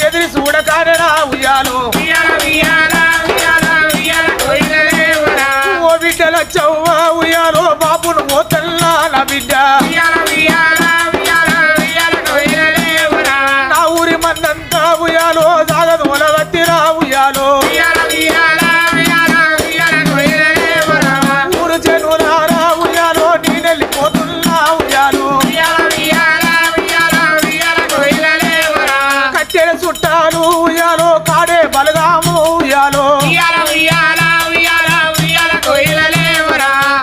ఎదిరి చూడకాడరా ఉయ్యాలో ఓ బిడ్డల చవ్వ ఉయ్యాలో బాబును ఓ తల్లా నా బిడ్డ నా ఊరి మందంతా ఉయ్యాలో సాగదు వలవత్తిరా ఉయ్యాలో ఊరు చెనులారా ఉయ్యాలో నేనెళ్ళిపోతున్నా ఉయ్యాలో కట్టెల చుట్టాలు ఉయ్యాలో కాడే బలగాము ఉయ్యాలో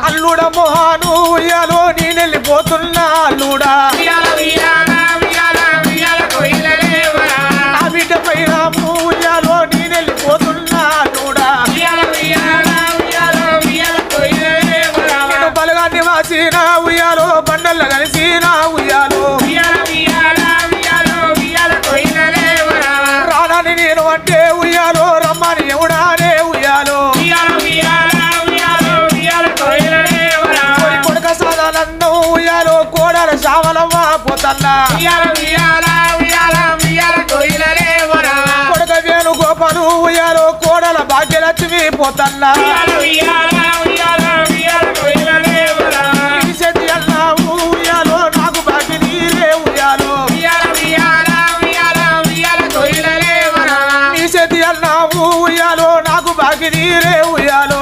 అల్లుడ మొహాను ఉయ్యాలో నేనెళ్ళిపోతున్నా అల్లుడా నా బిడ్డ పైన ఉయ్యాలో నేనెళ్ళిపోతున్నా అల్లుడా నేను బలగాన్ని వాసిన ఉయ్యాలో బండల్లో కలిసిన ఉయ్యాలో రానని నేను అంటే ఉయ్యాలో రమ్మని ఎవడానే ఉయ్యాలో కొడుక సాదానందం ఉయ్యాలో కోడల శావలమ్మ పోతన్నా కొడుక వేణుగోపాలు ఉయ్యాలో కోడల భాగ్యలక్ష్మి పోతన్నా చేతి అన్నావు ఉయ్యాలో నాకు భాగ్య నీరే ఉయ్యాలో నీ చేతి అన్నావు ఉయ్యాలో నాకు భాగ్య నీరే ఉయ్యాలో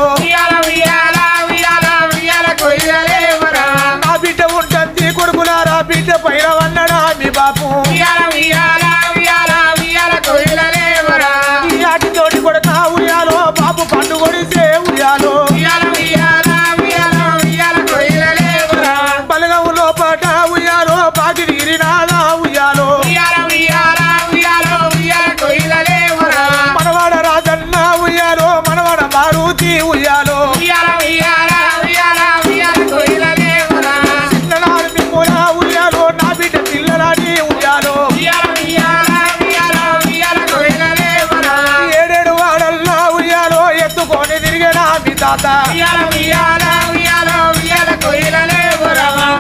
నా బిడ్డ ఉంటుంది కొడుకులారా బిడ్డ పైన వన్నడా మీ బాపు ఈ ఆటితోటి కొడుక ఉయ్యాలో బాపు పండు కొడిసే ఉయ్యాలో బలగం లోపట ఉయ్యాలో బాగి నీరినాదా ఉయ్యాలో మనవాడ రాజన్న ఉయ్యాలో మనవాడ మారుతి ఉయ్యాలో చిన్ననాడు కూడా ఉయ్యాలో నా బిడ్డ పిల్లలాడి ఉయ్యాలో ఏడేడు వాడల్లా ఉయ్యాలో ఎత్తుకొని తిరిగేనా మీ తాత